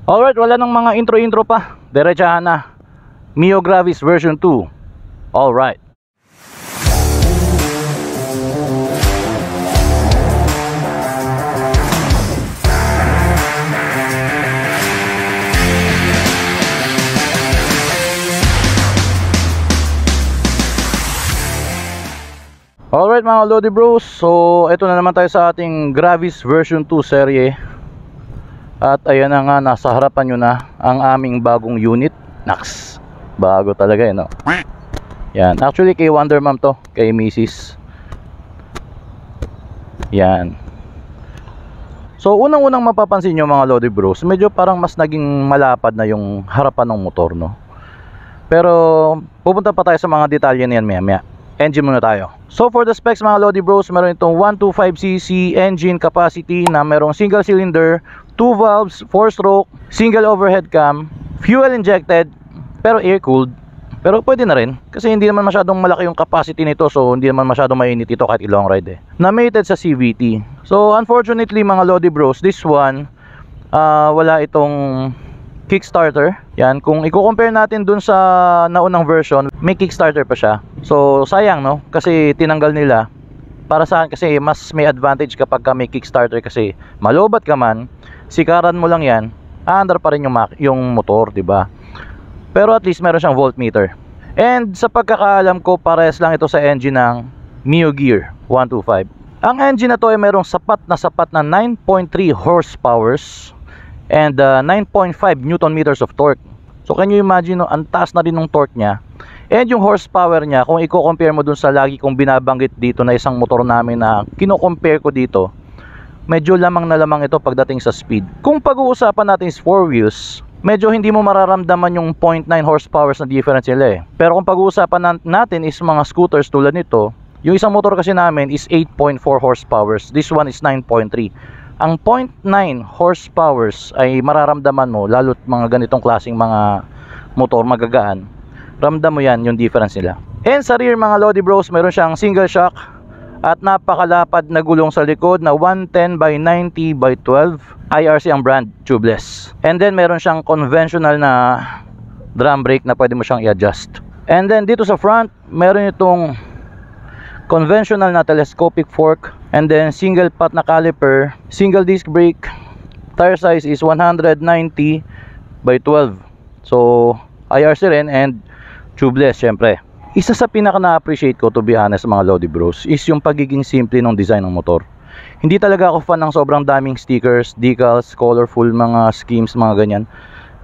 Alright, wala nang mga intro pa. Diretsahan na. Mio Gravis version 2. Alright. Alright mga Lodi Bros, so ito na naman tayo sa ating Gravis version 2 serye. At ayan na nga, nasa harapan nyo na ang aming bagong unit. Naks, bago talaga no. Yan, actually kay Wonder Mom to, kay Mrs. Yan. So unang-unang mapapansin nyo mga Lodi Bros, medyo parang mas naging malapad na yung harapan ng motor no. Pero pupunta pa tayo sa mga detalye na yan maya. Engine muna tayo. So for the specs mga Lodi Bros, meron itong 125cc engine capacity na merong single cylinder, 2 valves, 4 stroke, single overhead cam, fuel injected pero air cooled. Pero pwede na rin kasi hindi naman masyadong malaki yung capacity nito, so hindi naman masyadong mainit ito kahit long ride na mated sa CVT. So unfortunately mga Lodi Bros, this one wala itong Kickstarter. Yan, kung i-compare natin dun sa naunang version, may Kickstarter pa siya. So sayang no, kasi tinanggal nila. Para sa akin kasi mas may advantage kapag may Kickstarter kasi malobat ka man, sikaran mo lang yan, aandar pa rin yung motor, di ba? Pero at least meron siyang voltmeter. And sa pagkakaalam ko, pares lang ito sa engine ng Mio Gear 125. Ang engine na to ay merong sapat na 9.3 horsepowers and 9.5 newton meters of torque. So can you imagine no, ang taas na rin ng torque niya. And yung horsepower niya, kung i-compare mo dun sa lagi kong binabanggit dito na isang motor namin na kino-compare ko dito, medyo lamang na lamang ito pagdating sa speed. Kung pag-uusapan natin is 4 wheels, medyo hindi mo mararamdaman yung 0.9 horsepower na difference nila eh. Pero kung pag-uusapan natin is mga scooters tulad nito, yung isang motor kasi namin is 8.4 horsepower. This one is 9.3. Ang 0.9 horsepower ay mararamdaman mo, lalo't mga ganitong klaseng mga motor magagaan. Ramdam mo yan, yung difference nila. And sa rear mga Lodi Bros, meron siyang single shock at napakalapad na gulong sa likod na 110 by 90 by 12. IRC ang brand, tubeless. And then meron siyang conventional na drum brake na pwede mo siyang i-adjust. And then dito sa front, meron itong conventional na telescopic fork, and then single pot na caliper, single disc brake, tire size is 190 by 12. So IRC rin and tubeless syempre. Isa sa pinaka na-appreciate ko, to be honest mga Lodi Bros, is yung pagiging simple ng design ng motor. Hindi talaga ako fan ng sobrang daming stickers, decals, colorful mga schemes, mga ganyan.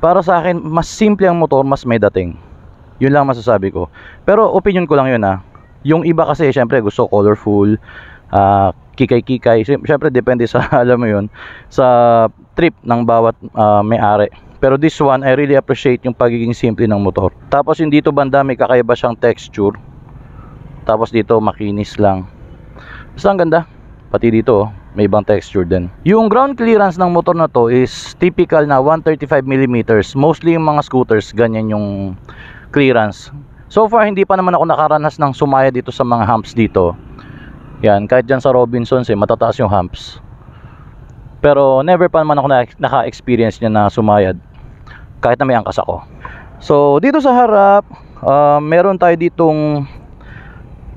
Para sa akin, mas simple ang motor, mas may dating. Yun lang masasabi ko. Pero opinion ko lang yun ha. Yung iba kasi syempre gusto colorful, kikay-kikay. Syempre depende sa alam mo yun, sa trip ng bawat may-ari. Pero this one, I really appreciate yung pagiging simple ng motor. Tapos yung dito banda may kakaiba siyang texture. Tapos dito makinis lang. Basta ang ganda. Pati dito may ibang texture din. Yung ground clearance ng motor na to is typical na 135mm. Mostly yung mga scooters ganyan yung clearance. So far hindi pa naman ako nakaranas ng sumaya dito sa mga humps dito. Yan, kahit dyan sa Robinsons matataas yung humps. Pero never pa naman ako naka-experience niya na sumayad kahit na may angkas ako. So dito sa harap, meron tayo ditong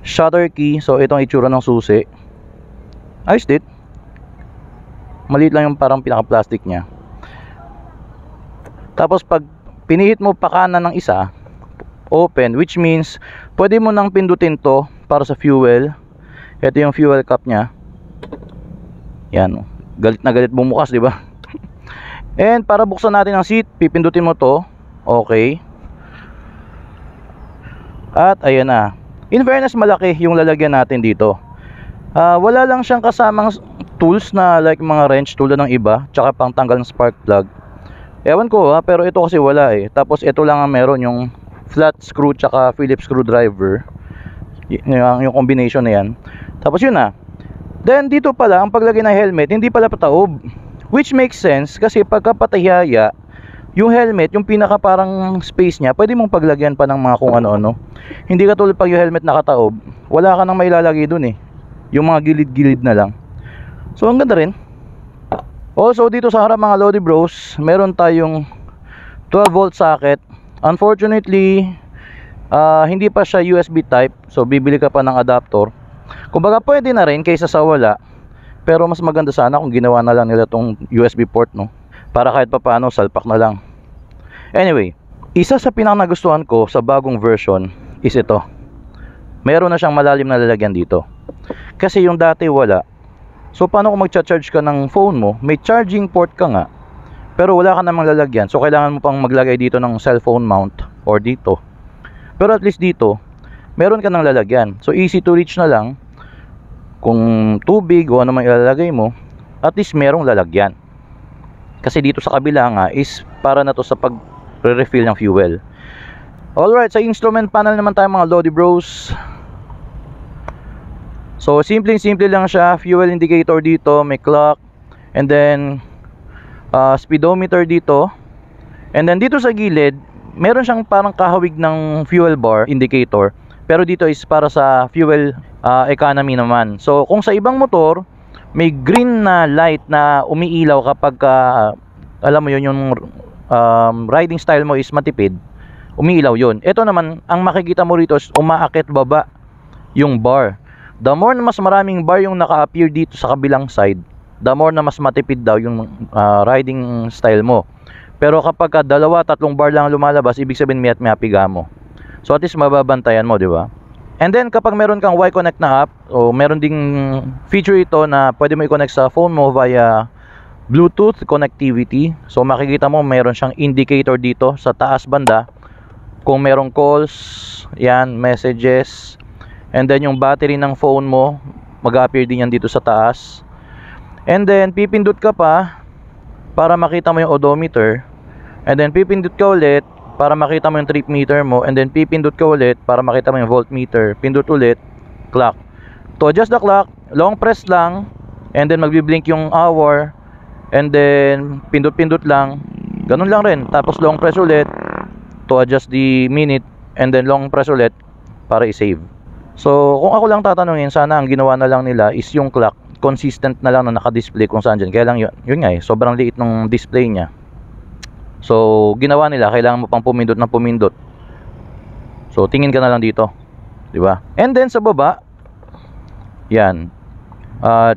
shutter key. So itong itsura ng susi. Ayos dit. Maliit lang yung parang pinaka-plastic niya. Tapos pag pinihit mo pa kanan ng isa, open, which means pwede mo nang pindutin to para sa fuel. Ito yung fuel cap nya. Yan, galit na galit bumukas, di ba? And para buksan natin ang seat, pipindutin mo to. Okay. At ayan na. In fairness, malaki yung lalagyan natin dito. Wala lang siyang kasamang tools na like mga wrench tulad ng iba, tsaka pang tanggal ng spark plug. Ewan ko pero ito kasi wala eh. Tapos ito lang ang meron, yung flat screw tsaka Phillips screwdriver. Yung combination na yan. Tapos yun na. Then dito pala ang paglagay ng helmet, hindi pala pataob, which makes sense kasi pagka patihaya yung helmet, yung pinaka parang space nya, pwede mong paglagyan pa ng mga kung ano-ano. Hindi katulad pag yung helmet nakataob, wala ka nang mailalagay dun eh. Yung mga gilid-gilid na lang. So ang ganda rin. Also dito sa harap mga Lodi Bros, meron tayong 12 volt socket. Unfortunately, hindi pa siya USB type, so bibili ka pa ng adapter. Kumbaga pwede na rin kaysa sa wala, pero mas maganda sana kung ginawa na lang nila tong USB port, no? Para kahit pa paano salpak na lang. Anyway, isa sa pinakagustuhan ko sa bagong version is ito. Meron na siyang malalim na lalagyan dito. Kasi yung dati wala. So paano kung magcha-charge ka ng phone mo, may charging port ka nga, pero wala ka namang lalagyan. So kailangan mo pang maglagay dito ng cellphone mount or dito. Pero at least dito, meron ka ng lalagyan. So easy to reach na lang. Kung tubig o ano man ilalagay mo, at least merong lalagyan. Kasi dito sa kabila nga is para na to sa pag-refill ng fuel. Alright, sa instrument panel naman tayo mga Lodi Bros. So simple lang siya. Fuel indicator dito, may clock, and then speedometer dito. And then dito sa gilid, meron siyang parang kahawig ng fuel bar indicator. Pero dito is para sa fuel economy naman. So kung sa ibang motor, may green na light na umiilaw kapag alam mo yun, yung riding style mo is matipid, umiilaw yun. Ito naman, ang makikita mo rito is umaakit baba yung bar. The more na mas maraming bar yung naka-appear dito sa kabilang side, the more na mas matipid daw yung riding style mo. Pero kapag dalawa, tatlong bar lang lumalabas, ibig sabihin may apiga mo. So at least mababantayan mo, di ba? And then kapag meron kang Y-Connect na app, o meron ding feature ito na pwede mo i-connect sa phone mo via Bluetooth connectivity. So makikita mo meron siyang indicator dito sa taas banda. Kung merong calls, yan, messages. And then yung battery ng phone mo, mag-appear din yan dito sa taas. And then pipindot ka pa para makita mo yung odometer. And then pipindot ka ulit para makita mo yung trip meter mo. And then pipindot ka ulit para makita mo yung voltmeter. Pindot ulit, clock. To adjust the clock, long press lang. And then magbi-blink yung hour. And then pindot-pindot lang. Ganun lang rin. Tapos long press ulit to adjust the minute. And then long press ulit para i-save. So kung ako lang tatanungin, sana ang ginawa na lang nila is yung clock consistent na lang na naka-display kung saan dyan. Kaya lang yun nga sobrang liit ng display niya. So ginawa nila, kailangan mo pang pumindot na pumindot. So tingin ka na lang dito, di ba? And then sa baba, yan,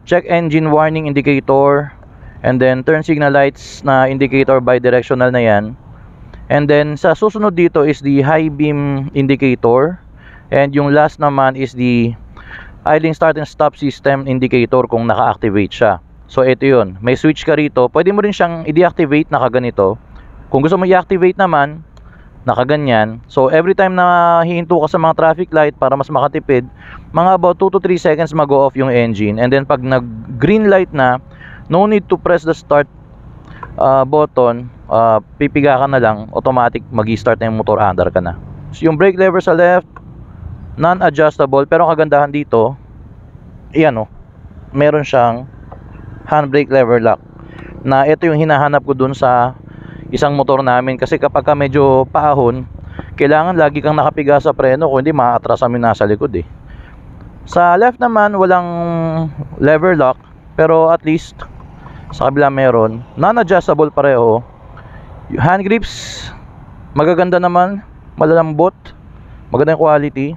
check engine warning indicator. And then turn signal lights na indicator bidirectional na yan. And then sa susunod dito is the high beam indicator. And yung last naman is the idling start and stop system indicator kung naka-activate siya. So ito yun, may switch ka rito. Pwede mo rin siyang i-deactivate nakaganito. Kung gusto mo i-activate naman, nakaganyan. So every time na hihinto ka sa mga traffic light para mas makatipid, mga about 2 to 3 seconds mag-go off yung engine. And then pag nag-green light na, no need to press the start button, pipiga ka na lang, automatic mag-i-start na yung motor, andar ka na. So yung brake lever sa left, non-adjustable, pero kagandahan dito, iyan meron siyang handbrake lever lock. Na ito yung hinahanap ko dun sa isang motor namin, kasi kapag ka medyo paahon, kailangan lagi kang nakapiga sa preno, kung hindi maatras kami nasa likod Sa left naman walang lever lock, pero at least sa kabila meron. Non-adjustable pareho. Yung hand grips magaganda naman, malalambot, maganda yung quality.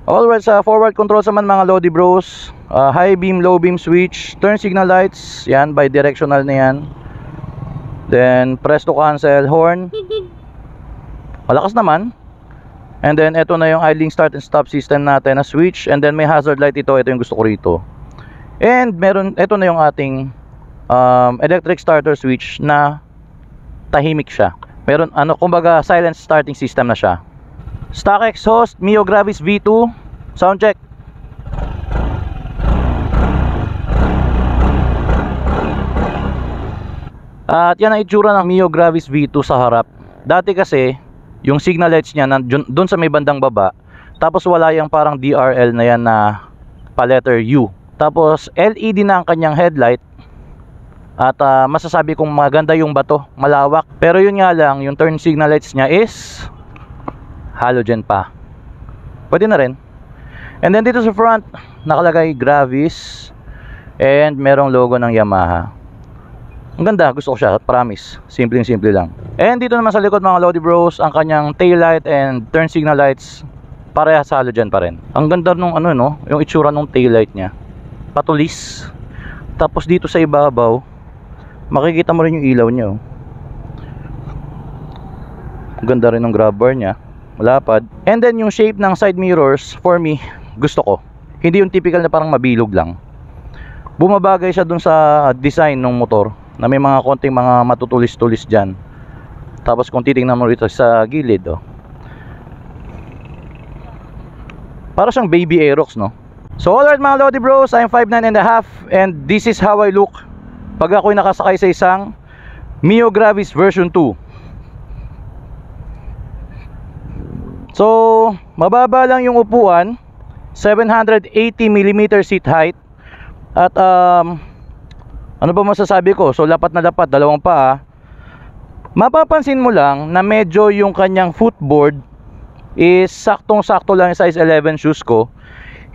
Alright, sa forward controls naman mga Lodi Bros, high beam, low beam switch, turn signal lights, yan, bidirectional na yan. Then press to cancel, horn, malakas naman. And then ito na yung idling start and stop system natin na switch. And then may hazard light ito yung gusto ko rito. And meron, ito na yung ating electric starter switch na tahimik siya. Meron kumbaga silent starting system na siya. Stock exhaust, Mio Gravis V2. Sound check. At yan ang itsura ng Mio Gravis V2 sa harap. Dati kasi yung signal lights niya doon sa may bandang baba. Tapos wala yung parang DRL na yan na pa letter U. Tapos LED na ang kanyang headlight. At masasabi kong maganda yung bato, malawak. Pero yun nga lang, yung turn signal lights niya is halogen pa. Pwede na rin. And then dito sa front, nakalagay Gravis. And merong logo ng Yamaha. Ang ganda, gusto ko siya, promise. Simpleng-simple lang. And dito naman sa likod mga Lodi Bros, ang kanyang tail light and turn signal lights parehas sa halogen pa rin. Ang ganda nung ano no, yung itsura nung tail light niya. Patulis. Tapos dito sa ibabaw, makikita mo rin yung ilaw niya. Oh. Ang ganda rin ng grab bar niya. Malapad. And then yung shape ng side mirrors, for me, gusto ko. Hindi yung typical na parang mabilog lang. Bumabagay siya dun sa design ng motor na may mga konting mga matutulis-tulis dyan. Tapos kung titingnan mo rito sa gilid, oh, para siyang baby Aerox, no? So alright mga Lodi Bros, I'm 5'9" and a half, and this is how I look pag ako'y nakasakay sa isang Mio Gravis version 2. So mababa lang yung upuan, 780mm seat height. At ano ba masasabi ko? So lapat na lapat, dalawang paa. Mapapansin mo lang na medyo yung kanyang footboard is saktong-sakto lang yung size 11 shoes ko.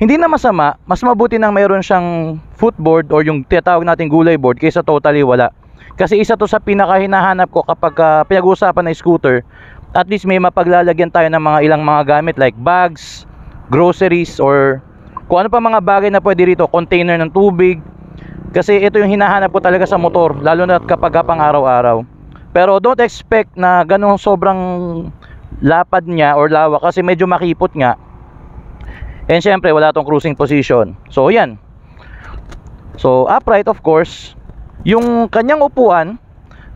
Hindi na masama, mas mabuti nang mayroon siyang footboard or yung tinatawag nating gulay board kaysa totally wala. Kasi isa to sa pinakahinahanap ko kapag pinag-uusapan na scooter. At least may mapaglalagyan tayo ng mga ilang mga gamit like bags, groceries, or kung ano pa mga bagay na pwede rito, container ng tubig. Kasi ito yung hinahanap ko talaga sa motor, lalo na kapag pang araw-araw. Pero don't expect na ganun sobrang lapad niya or lawak kasi medyo makipot nga. And syempre wala tong cruising position. So yan. So upright of course. Yung kanyang upuan,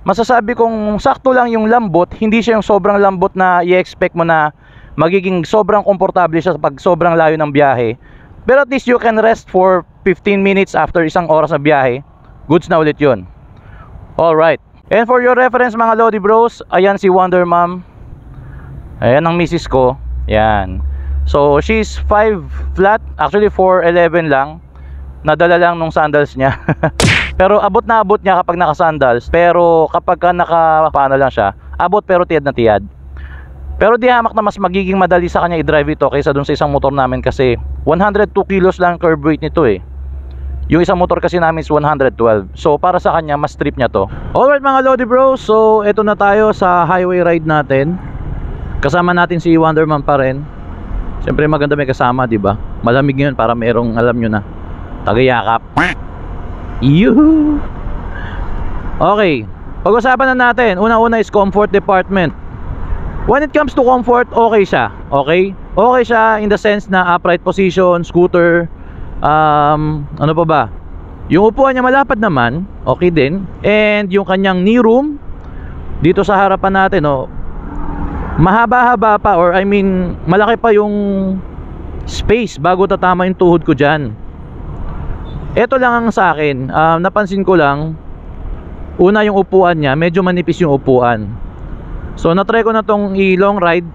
masasabi kong sakto lang yung lambot. Hindi siya yung sobrang lambot na i-expect mo na magiging sobrang komportable siya pag sobrang layo ng biyahe. Pero at least you can rest for 15 minutes after isang oras na biyahe. Goods na ulit yun. Alright. And for your reference mga Lodi Bros, ayan si Wonder Mom. Ayan ang misis ko. Yan. So she's 5 flat, actually 4'11 lang. Nadala lang nung sandals niya. Pero abot na abot niya kapag naka sandals. Pero kapag naka paano lang siya, abot pero tiyad na tiyad. Pero di hamak na mas magiging madali sa kanya i-drive ito kaysa dun sa isang motor namin kasi 102 kilos lang curb weight nito eh. Yung isang motor kasi namin is 112. So para sa kanya mas trip niya to. Alright mga Lodi Bros, so eto na tayo sa highway ride natin. Kasama natin si Wonder Man pa rin. Siyempre maganda may kasama, di ba? Malamig ngayon para merong alam nyo na tagayakap. Yuhu! Okay, pag-usapan na natin. Una-una is comfort department. When it comes to comfort, okay siya. Okay? Okay siya in the sense na upright position, scooter. Ano pa ba? Yung upuan niya malapad naman, okay din. And yung kanyang knee room dito sa harapan natin, oh, mahaba-haba pa, or I mean malaki pa yung space bago tatama yung tuhod ko dyan. Ito lang ang sa akin, napansin ko lang, una yung upuan niya, medyo manipis yung upuan. So na-try ko na tong i-long ride.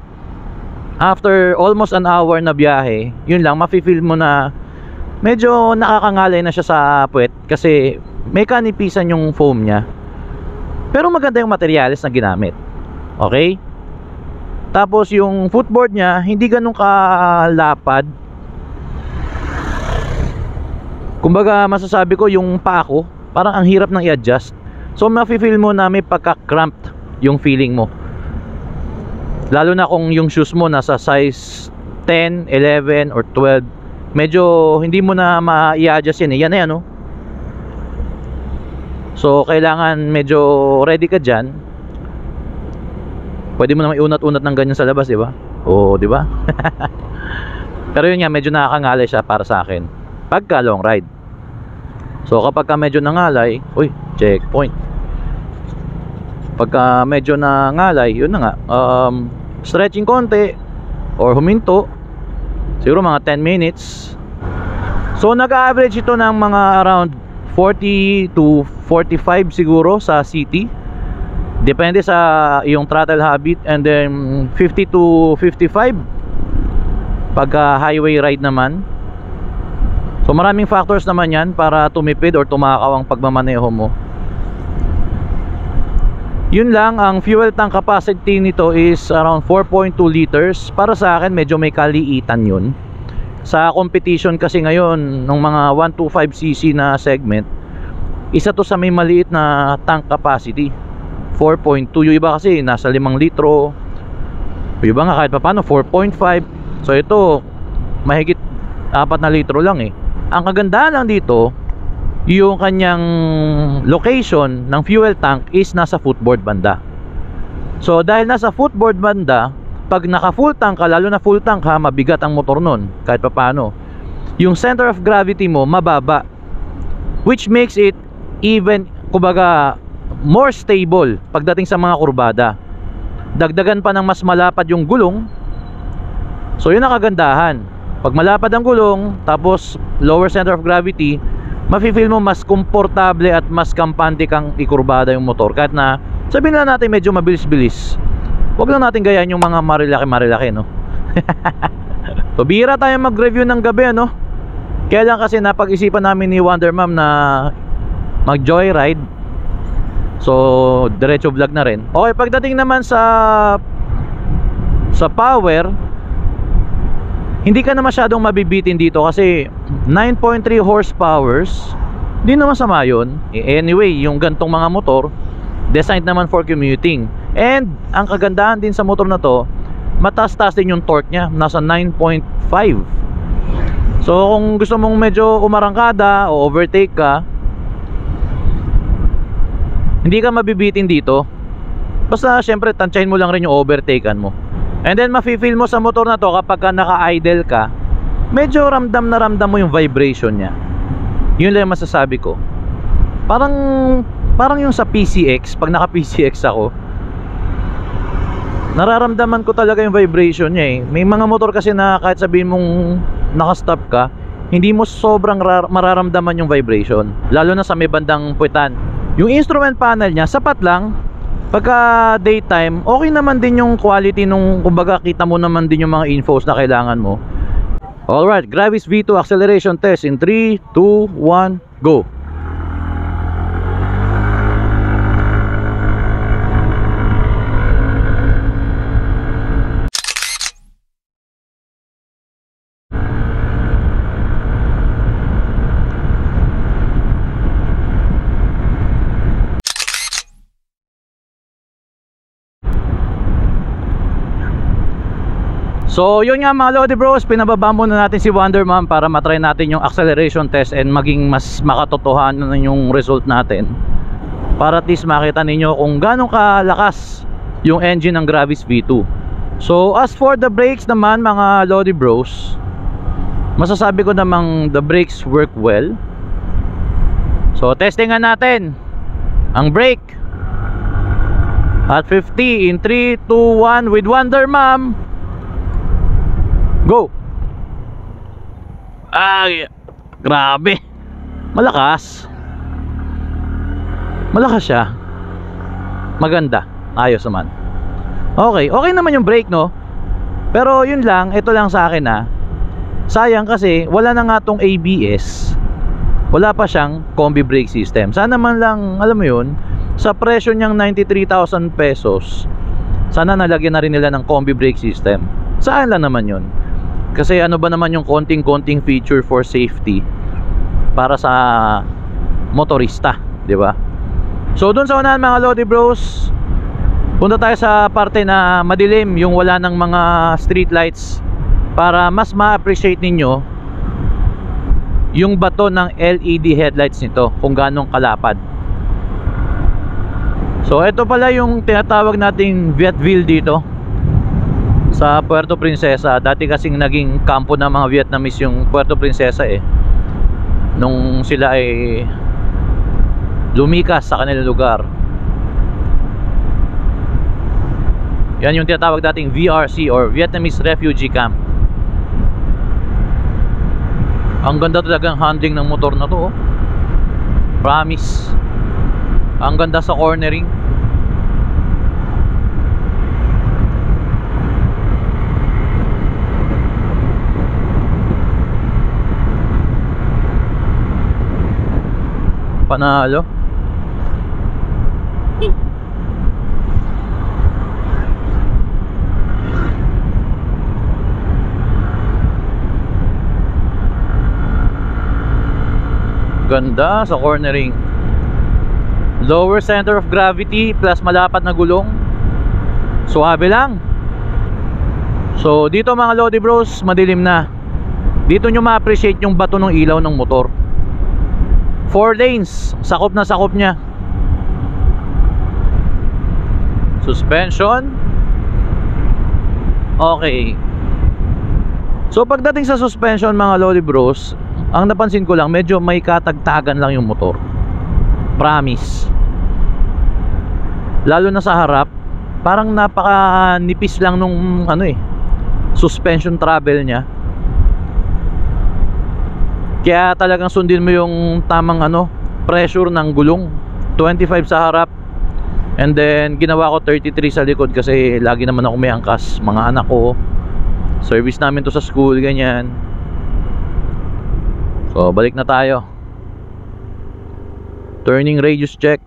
After almost an hour na biyahe, yun lang, mafe-feel mo na medyo nakakangalay na siya sa puwet kasi may kanipisan yung foam niya. Pero maganda yung materials na ginamit. Okay? Tapos yung footboard niya hindi ganun kalapad. Kumbaga masasabi ko yung paa ko parang ang hirap nang i-adjust. So mafe-feel mo na may pagka-cramped yung feeling mo. Lalo na kung yung shoes mo nasa size 10, 11 or 12, medyo hindi mo na ma-i-adjust yan eh. Yan na yan, oh. So kailangan medyo ready ka dyan. Pwede mo na maiunat-unat ng ganyan sa labas, di ba? Oo, di ba? Pero yun nga, medyo nakakangalay siya para sa akin pagka long ride. So kapag ka medyo nangalay, uy, checkpoint. Pagka medyo nangalay, yun na nga, stretching konti or huminto, siguro mga 10 minutes. So nag-average ito ng mga around 40 to 45 siguro sa city. Depende sa iyong throttle habit. And then 50 to 55 pagka highway ride naman. So maraming factors naman yan para tumipid or tumakaw ang pagmamaneho mo. Yun lang, ang fuel tank capacity nito is around 4.2 liters. Para sa akin medyo may kaliitan yun. Sa competition kasi ngayon ng mga 125cc na segment, Isa to sa may maliit na tank capacity, 4.2. Yung iba kasi nasa 5 litro, yung iba nga kahit pa paano 4.5. So ito mahigit 4 na litro lang eh. Ang kagandahan lang dito, yung kanyang location ng fuel tank is nasa footboard banda. So dahil nasa footboard banda, pag naka full tank ka, lalo na full tank ha, mabigat ang motor nun kahit pa paano, yung center of gravity mo mababa, which makes it even, kumbaga, more stable pagdating sa mga kurbada. Dagdagan pa ng mas malapad yung gulong. So yun ang kagandahan. Pag malapad ang gulong, tapos lower center of gravity, mafe-feel mo mas komportable at mas kampante kang ikurbada yung motor. Kahit na sabihin lang natin medyo mabilis-bilis, huwag lang natin gayaan yung mga marilaki-marilaki, no? So bihira tayo mag-review ng gabi, no? Kaya lang kasi napag-isipan namin ni Wonder Mom na mag-joyride. So diretso vlog na rin. Okay, pagdating naman sa power, hindi ka na masyadong mabibitin dito kasi 9.3 horsepowers, hindi naman sama yun. Anyway, yung gantong mga motor designed naman for commuting. And ang kagandahan din sa motor na to, mataas-taas din yung torque nya, nasa 9.5. So kung gusto mong medyo umarangkada o overtake ka, hindi ka mabibitin dito. Basta syempre tansyahin mo lang rin yung overtakean mo. And then mafe-feel mo sa motor na to kapag ka naka-idle ka, medyo ramdam na ramdam mo yung vibration nya. Yun lang yung masasabi ko. Parang yung sa PCX, pag naka-PCX ako, nararamdaman ko talaga yung vibration nya eh. May mga motor kasi na kahit sabihin mong naka-stop ka, hindi mo sobrang mararamdaman yung vibration, lalo na sa may bandang puwitan. Yung instrument panel nya sapat lang. Pagka daytime, okay naman din yung quality nung, kumbaga kita mo naman din yung mga infos na kailangan mo. Alright, Gravis V2 acceleration test in 3, 2, 1, go. So yun nga mga Lodi Bros, pinababa muna natin si Wonder Mom para matry natin yung acceleration test and maging mas makatotohanan yung result natin, para at least makita ninyo kung gano'ng kalakas yung engine ng Gravis V2. So as for the brakes naman mga Lodi Bros, masasabi ko namang the brakes work well. So testingan natin ang brake at 50 in 3, 2, 1 with Wonder Mom. Go! Ay, grabe. Malakas. Malakas siya. Maganda. Ayos naman. Okay, okay naman yung brake, no? Pero yun lang, ito lang sa akin ha. Sayang kasi wala na nga tong ABS. Wala pa siyang combi brake system. Sana man lang, alam mo yun, sa presyo niyang 93,000 pesos, sana nalagyan na rin nila ng combi brake system. Saan lang naman yun? Kasi ano ba naman yung konting-konting feature for safety para sa motorista, di ba? So dun sa unahan mga Lodi Bros, punta tayo sa parte na madilim, yung wala ng mga street lights, para mas ma-appreciate ninyo yung bato ng LED headlights nito, kung ganong kalapad. So ito pala yung tinatawag nating Vietville dito sa Puerto Princesa. Dati kasing naging kampo ng mga Vietnamese yung Puerto Princesa eh, nung sila ay lumikas sa kanilang lugar. Yan yung tinatawag dating VRC or Vietnamese Refugee Camp. Ang ganda talagang handling ng motor na to, oh. Promise. Ang ganda sa cornering. Panalo. Ganda sa cornering. Lower center of gravity plus malapad na gulong. Suabe lang. So dito mga Lodi Bros, madilim na. Dito nyo ma-appreciate yung bato ng ilaw ng motor. 4 lanes, sakop na sakop nya. Suspension okay. So pagdating sa suspension mga Lodi Bros, ang napansin ko lang, medyo may katagtagan lang yung motor. Promise. Lalo na sa harap, parang napaka-nipis lang nung suspension travel nya. Kaya talagang sundin mo yung tamang pressure ng gulong. 25 sa harap, and then ginawa ko 33 sa likod kasi lagi naman ako may angkas, mga anak ko, service namin to sa school, ganyan. So balik na tayo. Turning radius check.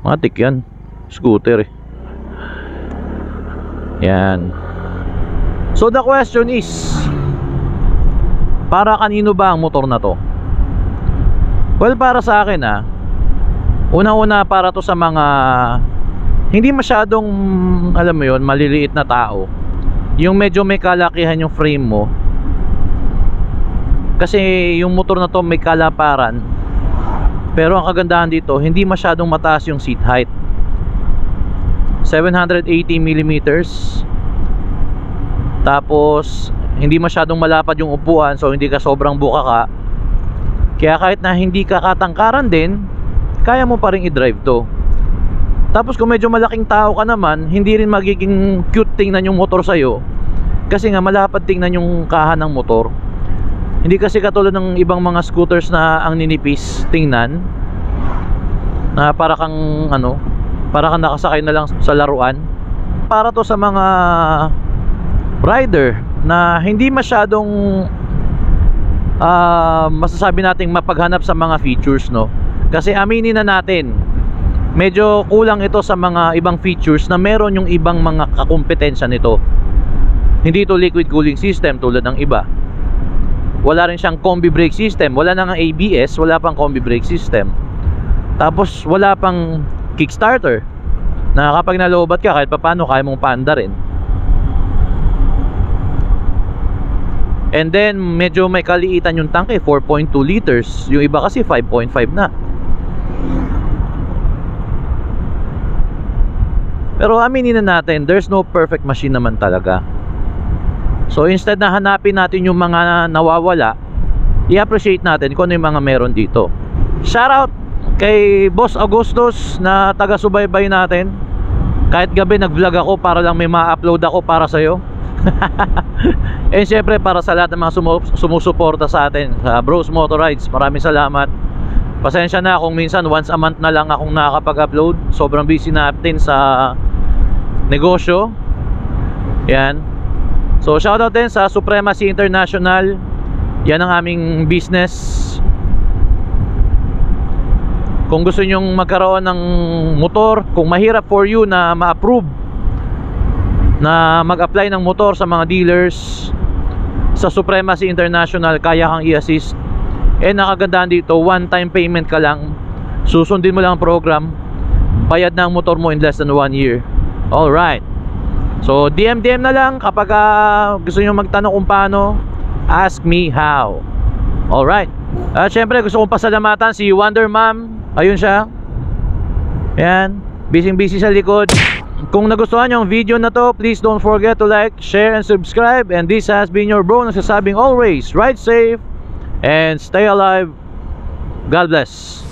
Matik yan, scooter yan. So the question is, para kanino ba ang motor na to? Well, para sa akin unang-una para to sa mga hindi masyadong, alam mo yun, maliliit na tao. Yung medyo may kalakihan yung frame mo. Kasi yung motor na to may kalaparan. Pero ang kagandahan dito, hindi masyadong mataas yung seat height. 780mm. Tapos hindi masyadong malapad yung upuan, so hindi ka sobrang bukaka. Kaya kahit na hindi ka katangkaran din, kaya mo pa rin i-drive to. Tapos kung medyo malaking tao ka naman, hindi rin magiging cute tingnan yung motor sa'yo, kasi nga malapad tingnan yung kahan ng motor. Hindi kasi katulad ng ibang mga scooters na ang ninipis tingnan, na para kang para kang nakasakay na lang sa laruan. Para to sa mga rider na hindi masyadong masasabi nating mapaghanap sa mga features, no? Kasi aminin na natin, medyo kulang ito sa mga ibang features na meron yung ibang mga kakumpetensya nito. Hindi ito liquid cooling system tulad ng iba. Wala rin siyang combi brake system, wala nang ABS, wala pang combi brake system. Tapos wala pang kickstarter, na kapag nalobat ka kahit papaano kaya mong paanda rin. And then medyo may kaliitan yung tanke, 4.2 liters. Yung iba kasi 5.5 na. Pero aminin na natin, there's no perfect machine naman talaga. So instead na hanapin natin yung mga nawawala, i-appreciate natin kung ano yung mga meron dito. Shoutout kay Boss Augustus na taga-subaybay natin. Kahit gabi nag-vlog ako para lang may ma-upload ako para sa'yo. And syempre para sa lahat ng mga sumusuporta sa atin sa Bros Motor Rides, maraming salamat. Pasensya na kung minsan once a month na lang akong nakakapag-upload. Sobrang busy natin sa negosyo. Yan. So shoutout din sa Supremacy International. Yan ang aming business. Kung gusto nyong magkaroon ng motor, kung mahirap for you na ma-approve na mag-apply ng motor sa mga dealers, sa Supremacy International kaya kang i-assist. And nakagandahan dito, one time payment ka lang, susundin mo lang ang program, bayad na ang motor mo in less than 1 year. Alright. So DM na lang kapag gusto nyo magtanong kung paano. Ask me how. Alright. At syempre gusto kong pasalamatan si Wonder Mom. Ayun siya. Yan, busy sa likod. Kung nagustuhan nyo ang video na to, please don't forget to like, share, and subscribe. And this has been your bro nagsasabing always ride safe and stay alive. God bless.